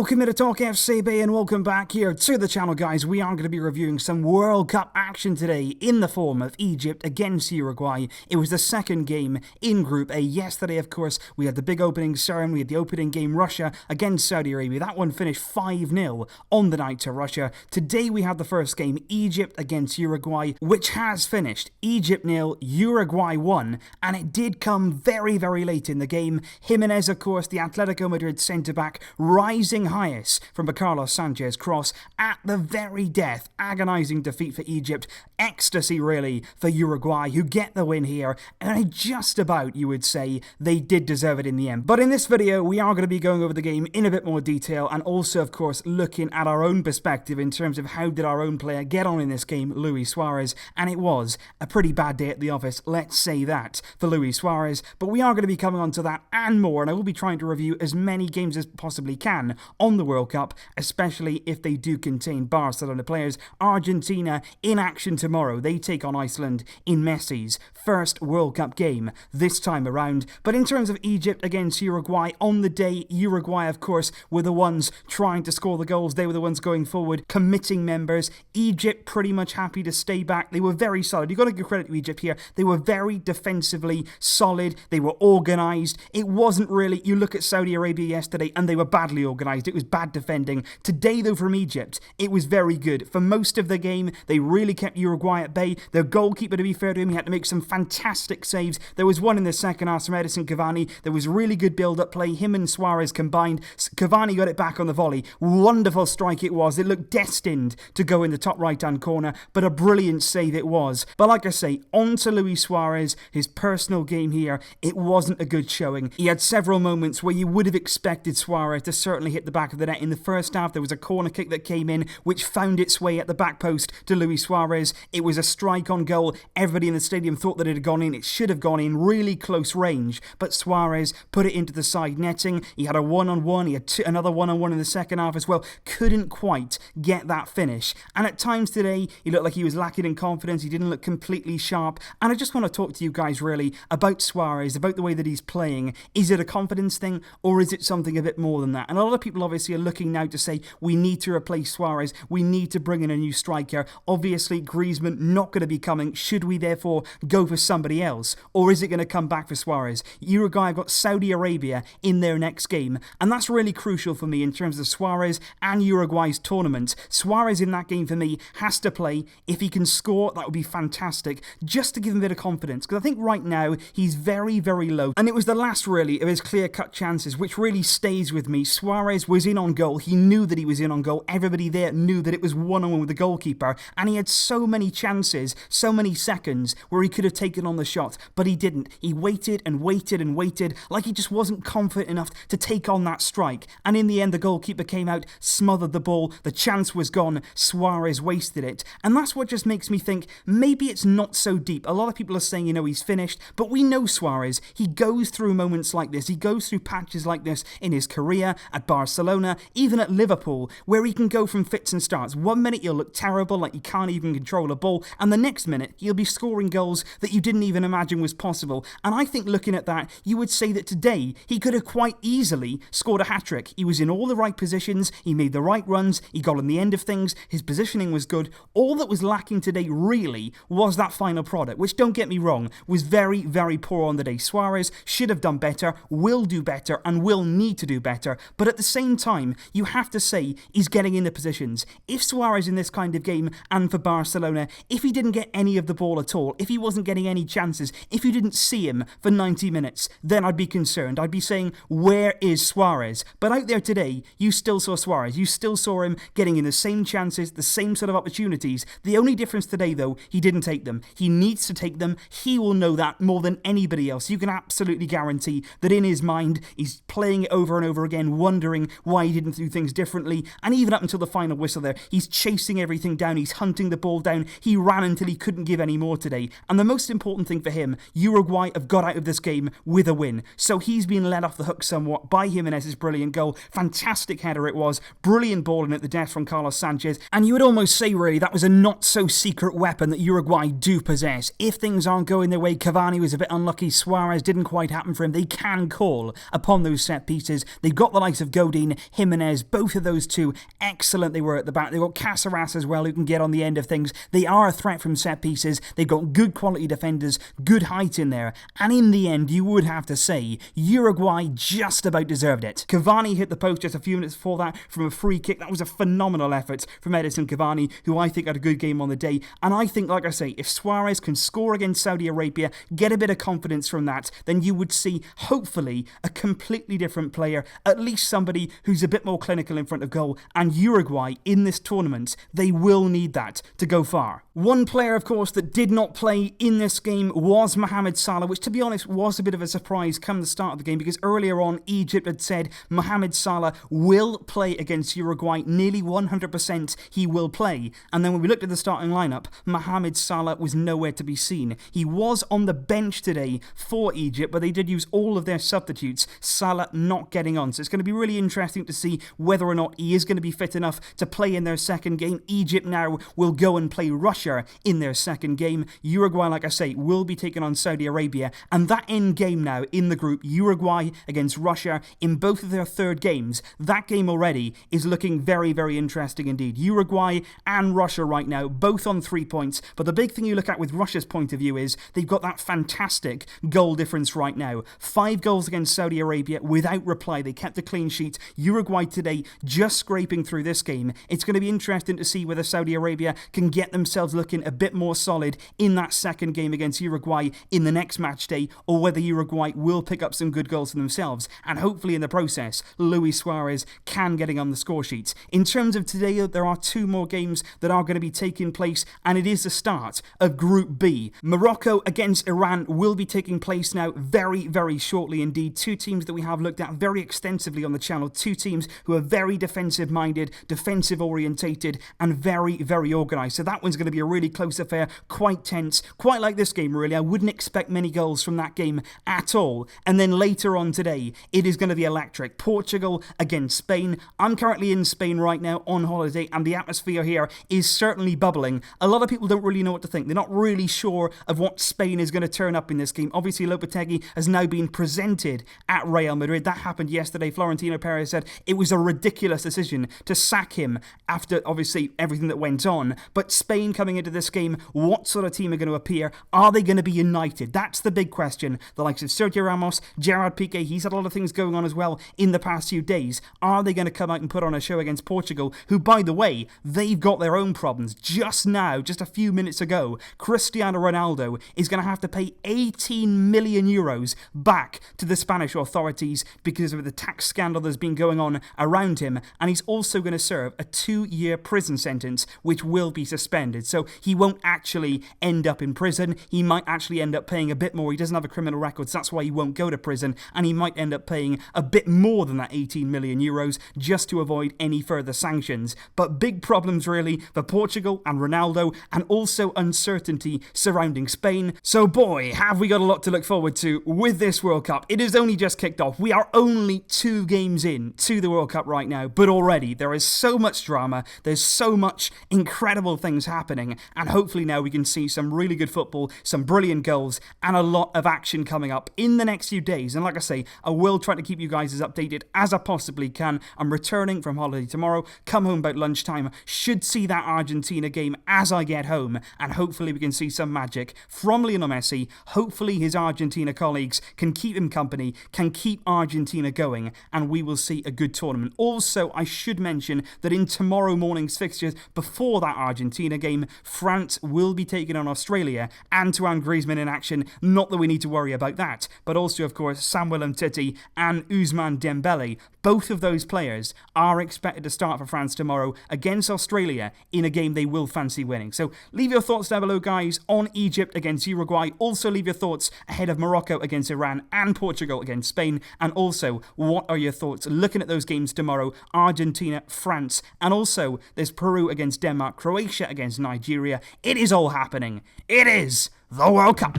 Welcome to Talk FCB and welcome back here to the channel, guys. We are going to be reviewing some World Cup action today in the form of Egypt against Uruguay. It was the second game in Group A. Yesterday, of course, we had the big opening ceremony. We had the opening game, Russia against Saudi Arabia. That one finished 5-0 on the night to Russia. Today we have the first game, Egypt against Uruguay, which has finished Egypt 0, Uruguay 1, and it did come very, very late in the game. Gimenez, of course, the Atletico Madrid centre-back, rising highest from a Carlos Sanchez cross at the very death. Agonising defeat for Egypt. Ecstasy, really, for Uruguay, who get the win here. And just about, you would say, they did deserve it in the end. But in this video, we are going to be going over the game in a bit more detail and also, of course, looking at our own perspective in terms of how did our own player get on in this game, Luis Suarez. And it was a pretty bad day at the office, let's say that, for Luis Suarez. But we are going to be coming on to that and more, and I will be trying to review as many games as possibly can on the World Cup, especially if they do contain Barcelona players. Argentina in action tomorrow. They take on Iceland in Messi's first World Cup game this time around. But in terms of Egypt against Uruguay, on the day, Uruguay, of course, were the ones trying to score the goals. They were the ones going forward, committing members. Egypt pretty much happy to stay back. They were very solid. You've got to give credit to Egypt here. They were very defensively solid. They were organised. It wasn't really, you look at Saudi Arabia yesterday and they were badly organised. It was bad defending. Today, though, from Egypt, it was very good. For most of the game, they really kept Uruguay at bay. Their goalkeeper, to be fair to him, he had to make some fantastic saves. There was one in the second half from Edison Cavani. There was really good build-up play. Him and Suarez combined. Cavani got it back on the volley. Wonderful strike it was. It looked destined to go in the top right-hand corner, but a brilliant save it was. But like I say, on to Luis Suarez, his personal game here. It wasn't a good showing. He had several moments where you would have expected Suarez to certainly hit the back of the net. In the first half, there was a corner kick that came in, which found its way at the back post to Luis Suarez. It was a strike on goal. Everybody in the stadium thought that it had gone in. It should have gone in really close range, but Suarez put it into the side netting. He had a one-on-one. He had another one-on-one in the second half as well. Couldn't quite get that finish. And at times today, he looked like he was lacking in confidence. He didn't look completely sharp. And I just want to talk to you guys really about Suarez, about the way that he's playing. Is it a confidence thing, or is it something a bit more than that? And a lot of people obviously are looking now to say, we need to replace Suarez. We need to bring in a new striker. Obviously, Griezmann not going to be coming. Should we therefore go for somebody else? Or is it going to come back for Suarez? Uruguay have got Saudi Arabia in their next game. And that's really crucial for me in terms of Suarez and Uruguay's tournament. Suarez in that game for me has to play. If he can score, that would be fantastic. Just to give him a bit of confidence. Because I think right now, he's very, very low. And it was the last really of his clear-cut chances, which really stays with me. Suarez was in on goal. He knew that he was in on goal. Everybody there knew that it was one-on-one with the goalkeeper. And he had so many chances, so many seconds where he could have taken on the shot. But he didn't. He waited and waited and waited like he just wasn't confident enough to take on that strike. And in the end, the goalkeeper came out, smothered the ball. The chance was gone. Suarez wasted it. And that's what just makes me think maybe it's not so deep. A lot of people are saying, you know, he's finished. But we know Suarez. He goes through moments like this. He goes through patches like this in his career, at Barcelona, even at Liverpool, where he can go from fits and starts. 1 minute he'll look terrible, like he can't even control a ball, and the next minute he'll be scoring goals that you didn't even imagine was possible. And I think looking at that, you would say that today he could have quite easily scored a hat-trick. He was in all the right positions, he made the right runs, he got on the end of things, his positioning was good. All that was lacking today really was that final product, which, don't get me wrong, was very, very poor on the day. Suarez should have done better, will do better, and will need to do better. But at the same time, you have to say he's getting in the positions. If Suarez in this kind of game and for Barcelona, if he didn't get any of the ball at all, if he wasn't getting any chances, if you didn't see him for 90 minutes, then I'd be concerned. I'd be saying, where is Suarez? But out there today, you still saw Suarez. You still saw him getting in the same chances, the same sort of opportunities. The only difference today, though, he didn't take them. He needs to take them. He will know that more than anybody else. You can absolutely guarantee that in his mind, he's playing it over and over again, wondering why he didn't do things differently. And even up until the final whistle there, he's chasing everything down. He's hunting the ball down. He ran until he couldn't give any more today. And the most important thing for him, Uruguay have got out of this game with a win. So he's been let off the hook somewhat by Gimenez's brilliant goal. Fantastic header it was. Brilliant ball in at the death from Carlos Sanchez. And you would almost say, really, that was a not-so-secret weapon that Uruguay do possess. If things aren't going their way, Cavani was a bit unlucky. Suarez didn't quite happen for him. They can call upon those set pieces. They've got the likes of Godin Spain, Gimenez, both of those two, excellent they were at the back. They've got Caceres as well, who can get on the end of things. They are a threat from set pieces. They've got good quality defenders, good height in there. And in the end, you would have to say, Uruguay just about deserved it. Cavani hit the post just a few minutes before that from a free kick. That was a phenomenal effort from Edison Cavani, who I think had a good game on the day. And I think, like I say, if Suarez can score against Saudi Arabia, get a bit of confidence from that, then you would see, hopefully, a completely different player, at least somebody who's a bit more clinical in front of goal. And Uruguay, in this tournament, they will need that to go far. One player, of course, that did not play in this game was Mohamed Salah, which, to be honest, was a bit of a surprise come the start of the game, because earlier on, Egypt had said Mohamed Salah will play against Uruguay. Nearly 100% he will play. And then when we looked at the starting lineup, Mohamed Salah was nowhere to be seen. He was on the bench today for Egypt, but they did use all of their substitutes. Salah not getting on. So it's going to be really interesting to see whether or not he is going to be fit enough to play in their second game. Egypt now will go and play Russia in their second game. Uruguay, like I say, will be taking on Saudi Arabia. And that end game now in the group, Uruguay against Russia, in both of their third games, that game already is looking very, very interesting indeed. Uruguay and Russia right now, both on 3 points. But the big thing you look at with Russia's point of view is they've got that fantastic goal difference right now. 5 goals against Saudi Arabia without reply. They kept a clean sheet. Uruguay today just scraping through this game. It's going to be interesting to see whether Saudi Arabia can get themselves looking a bit more solid in that second game against Uruguay in the next match day, or whether Uruguay will pick up some good goals for themselves, and hopefully in the process Luis Suarez can getting on the score sheet. In terms of today, there are 2 more games that are going to be taking place, and it is the start of Group B. Morocco against Iran will be taking place now very, very shortly indeed. 2 teams that we have looked at very extensively on the channel, 2 teams who are very defensive minded, defensive orientated, and very, very organised. So that one's going to be a really close affair, quite tense, quite like this game really. I wouldn't expect many goals from that game at all. And then later on today, it is going to be electric. Portugal against Spain. I'm currently in Spain right now on holiday, and the atmosphere here is certainly bubbling. A lot of people don't really know what to think. They're not really sure of what Spain is going to turn up in this game. Obviously, Lopetegui has now been presented at Real Madrid. That happened yesterday. Florentino Perez said it was a ridiculous decision to sack him after, obviously, everything that went on. But Spain coming into this game, what sort of team are going to appear? Are they going to be united? That's the big question. The likes of Sergio Ramos, Gerard Piqué, he's had a lot of things going on as well in the past few days. Are they going to come out and put on a show against Portugal, who, by the way, they've got their own problems. Just now, just a few minutes ago, Cristiano Ronaldo is going to have to pay 18 million euros back to the Spanish authorities because of the tax scandal that's been going on around him, and he's also going to serve a 2-year prison sentence, which will be suspended. So he won't actually end up in prison. He might actually end up paying a bit more. He doesn't have a criminal record, so that's why he won't go to prison, and he might end up paying a bit more than that 18 million euros just to avoid any further sanctions. But big problems really for Portugal and Ronaldo, and also uncertainty surrounding Spain. So boy, have we got a lot to look forward to with this World Cup. It has only just kicked off. We are only 2 games in to the World Cup right now, but already there is so much drama, there's so much incredible things happening, and hopefully now we can see some really good football, some brilliant goals, and a lot of action coming up in the next few days. And like I say, I will try to keep you guys as updated as I possibly can. I'm returning from holiday tomorrow, come home about lunchtime, should see that Argentina game as I get home, and hopefully we can see some magic from Lionel Messi. Hopefully his Argentina colleagues can keep him company, can keep Argentina going, and we will see a good tournament. Also, I should mention that in tomorrow morning's fixtures, before that Argentina game, France will be taking on Australia. Antoine Griezmann in action, not that we need to worry about that, but also, of course, Samuel Umtiti and Ousmane Dembele. Both of those players are expected to start for France tomorrow against Australia in a game they will fancy winning. So leave your thoughts down below, guys, on Egypt against Uruguay. Also leave your thoughts ahead of Morocco against Iran and Portugal against Spain. And also, what are your thoughts looking at those games tomorrow? Argentina, France, and also there's Peru against Denmark, Croatia against Nigeria. It is all happening. It is the World Cup.